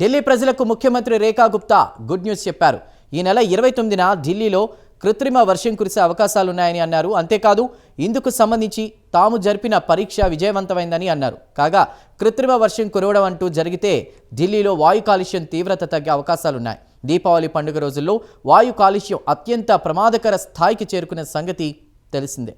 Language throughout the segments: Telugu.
ఢిల్లీ ప్రజలకు ముఖ్యమంత్రి రేఖా గుప్తా గుడ్ న్యూస్ చెప్పారు. ఈ నెల 29న ఢిల్లీలో కృత్రిమ వర్షం కురిసే అవకాశాలున్నాయని అన్నారు. అంతేకాదు ఇందుకు సంబంధించి తాము జరిపిన పరీక్ష విజయవంతమైందని అన్నారు. కాగా కృత్రిమ వర్షం కురవడం అంటూ జరిగితే ఢిల్లీలో వాయు కాలుష్యం తీవ్రత తగ్గే అవకాశాలున్నాయి. దీపావళి పండుగ రోజుల్లో వాయు కాలుష్యం అత్యంత ప్రమాదకర స్థాయికి చేరుకునే సంగతి తెలిసిందే.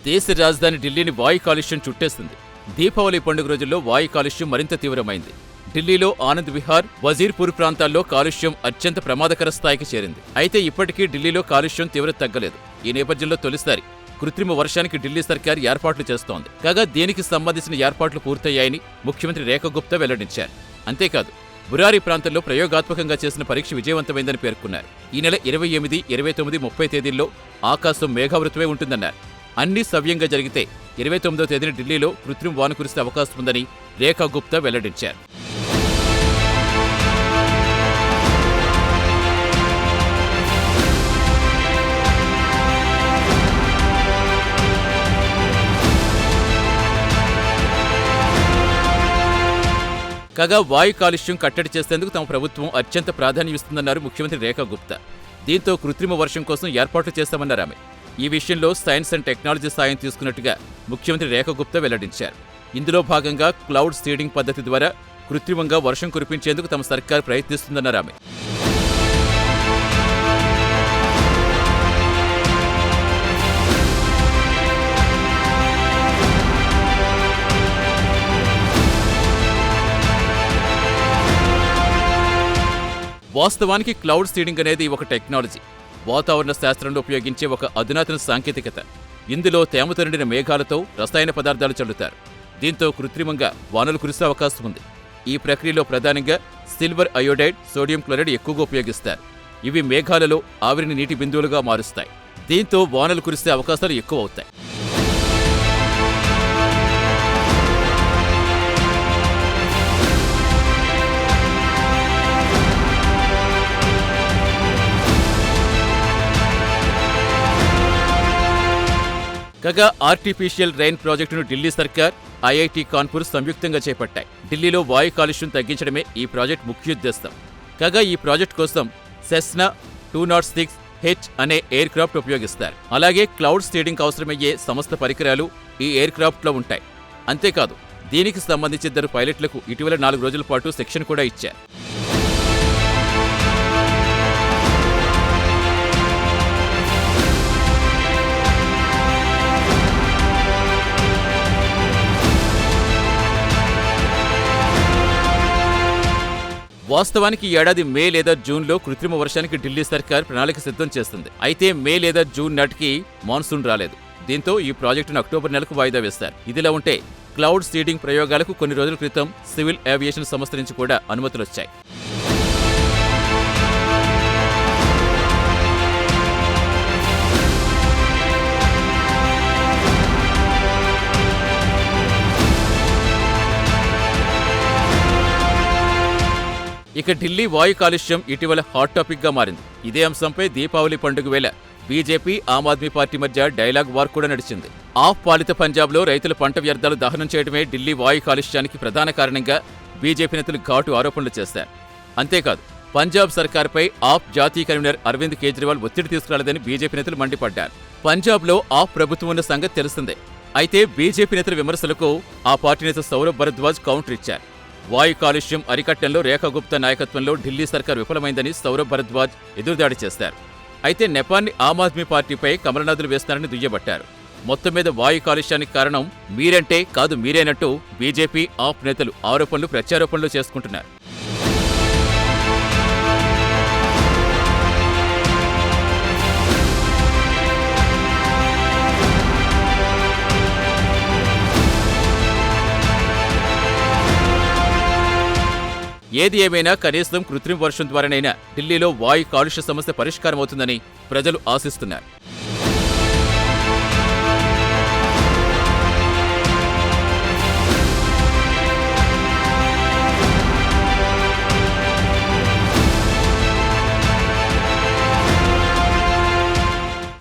దేశ రాజధాని ఢిల్లీని వాయు కాలుష్యం చుట్టేస్తుంది. దీపావళి పండుగ రోజుల్లో వాయు కాలుష్యం మరింత తీవ్రమైంది. ఢిల్లీలో ఆనంద్ విహార్, వజీర్పూర్ ప్రాంతాల్లో కాలుష్యం అత్యంత ప్రమాదకర స్థాయికి చేరింది. అయితే ఇప్పటికీ ఢిల్లీలో కాలుష్యం తీవ్రత తగ్గలేదు. ఈ నేపథ్యంలో తొలిసారి కృత్రిమ వర్షానికి ఢిల్లీ సర్కార్ ఏర్పాట్లు చేస్తోంది. కాగా దీనికి సంబంధించిన ఏర్పాట్లు పూర్తయ్యాయని ముఖ్యమంత్రి రేఖా గుప్తా వెల్లడించారు. అంతేకాదు బురారి ప్రాంతంలో ప్రయోగాత్మకంగా చేసిన పరీక్ష విజయవంతమైందని పేర్కొన్నారు. ఈ నెల 28, 29, 30 తేదీల్లో ఆకాశం మేఘావృతమే ఉంటుందన్నారు. అన్ని సవ్యంగా జరిగితే 29వ తేదీన ఢిల్లీలో కృత్రిమ వాన కురిసే అవకాశం ఉందని రేఖా గుప్తా వెల్లడించారు. కాగా వాయు కాలుష్యం కట్టడి చేసేందుకు తమ ప్రభుత్వం అత్యంత ప్రాధాన్యం ఇస్తుందన్నారు ముఖ్యమంత్రి రేఖా గుప్తా. దీంతో కృత్రిమ వర్షం కోసం ఏర్పాట్లు చేస్తామన్నారు ఆమె. ఈ విషయంలో సైన్స్ అండ్ టెక్నాలజీ సాయం తీసుకున్నట్టుగా ముఖ్యమంత్రి రేఖా గుప్తా వెల్లడించారు. ఇందులో భాగంగా క్లౌడ్ సీడింగ్ పద్ధతి ద్వారా కృత్రిమంగా వర్షం కురిపించేందుకు తమ సర్కార్ ప్రయత్నిస్తుందన్నారు ఆమె. వాస్తవానికి క్లౌడ్ సీడింగ్ అనేది ఒక టెక్నాలజీ, వాతావరణ శాస్త్రంలో ఉపయోగించే ఒక అధునాతన సాంకేతికత. ఇందులో తేమతో నిండిన మేఘాలతో రసాయన పదార్థాలు చల్లుతారు. దీంతో కృత్రిమంగా వానలు కురిసే అవకాశం ఉంది. ఈ ప్రక్రియలో ప్రధానంగా సిల్వర్ అయోడైడ్, సోడియం క్లోరైడ్ ఎక్కువగా ఉపయోగిస్తారు. ఇవి మేఘాలలో ఆవిరిని నీటి బిందువులుగా మారుస్తాయి. దీంతో వానలు కురిసే అవకాశాలు ఎక్కువ అవుతాయి. కాగా ఆర్టిఫిషియల్ రెయిన్ ప్రాజెక్టును ఢిల్లీ సర్కార్, ఐఐటి కాన్పూర్ సంయుక్తంగా చేపట్టాయి. ఢిల్లీలో వాయు కాలుష్యం తగ్గించడమే ఈ ప్రాజెక్టు ముఖ్యోద్దేశం. కాగా ఈ ప్రాజెక్టు కోసం సెస్నా 206H అనే ఎయిర్ క్రాఫ్ట్ ఉపయోగిస్తారు. అలాగే క్లౌడ్ సీడింగ్ అవసరమయ్యే సమస్త పరికరాలు ఈ ఎయిర్ క్రాఫ్ట్లో ఉంటాయి. అంతేకాదు దీనికి సంబంధించి 2 పైలట్లకు ఇటీవల 4 రోజుల పాటు శిక్షణ కూడా ఇచ్చారు. వాస్తవానికి ఈ ఏడాది మే లేదా జూన్లో కృత్రిమ వర్షానికి ఢిల్లీ సర్కార్ ప్రణాళిక సిద్ధం చేస్తుంది. అయితే మే లేదా జూన్ నాటికి మాన్సూన్ రాలేదు. దీంతో ఈ ప్రాజెక్టును అక్టోబర్ నెలకు వాయిదా వేశారు. ఇదిలా ఉంటే క్లౌడ్ సీడింగ్ ప్రయోగాలకు కొన్ని రోజుల క్రితం సివిల్ ఏవియేషన్ సంస్థ నుంచి కూడా అనుమతులొచ్చాయి. ఇక ఢిల్లీ వాయు కాలుష్యం ఇటీవల హాట్ టాపిక్ గా మారింది. ఇదే అంశంపై దీపావళి పండుగ వేళ బీజేపీ, ఆమ్ ఆద్మీ పార్టీ మధ్య డైలాగ్ వార్ కూడా నడిచింది. ఆప్ పాలిత పంజాబ్లో రైతుల పంట వ్యర్థాలు దహనం చేయడమే ఢిల్లీ వాయు కాలుష్యానికి ప్రధాన కారణంగా బీజేపీ నేతలు ఘాటు ఆరోపణలు చేశారు. అంతేకాదు పంజాబ్ సర్కార్పై ఆప్ జాతీయ కన్వీనర్ అరవింద్ కేజ్రీవాల్ ఒత్తిడి తీసుకురాలేదని బీజేపీ నేతలు మండిపడ్డారు. పంజాబ్లో ఆప్ ప్రభుత్వం ఉన్న సంగతి తెలిసిందే. అయితే బీజేపీ నేతల విమర్శలకు ఆ పార్టీ నేత సౌరభ్ భరద్వాజ్ కౌంటర్ ఇచ్చారు. వాయు కాలుష్యం అరికట్టంలో రేఖా గుప్తా నాయకత్వంలో ఢిల్లీ సర్కార్ విఫలమైందని సౌరభ్ భరద్వాజ్ ఎదురుదాడి చేశారు. అయితే నెపాన్ని ఆమ్ ఆద్మీ పార్టీపై కమలనాథులు వేస్తున్నారని దుయ్యబట్టారు. మొత్తం మీద వాయు కాలుష్యానికి కారణం మీరంటే కాదు మీరేనట్టు బీజేపీ, ఆప్ నేతలు ఆరోపణలు, ప్రత్యారోపణలు చేసుకుంటున్నారు. ఏది ఏమైనా కనీసం కృత్రిమ వర్షం ద్వారానైనా ఢిల్లీలో వాయు కాలుష్య సమస్య పరిష్కారమవుతుందని ప్రజలు ఆశిస్తున్నారు.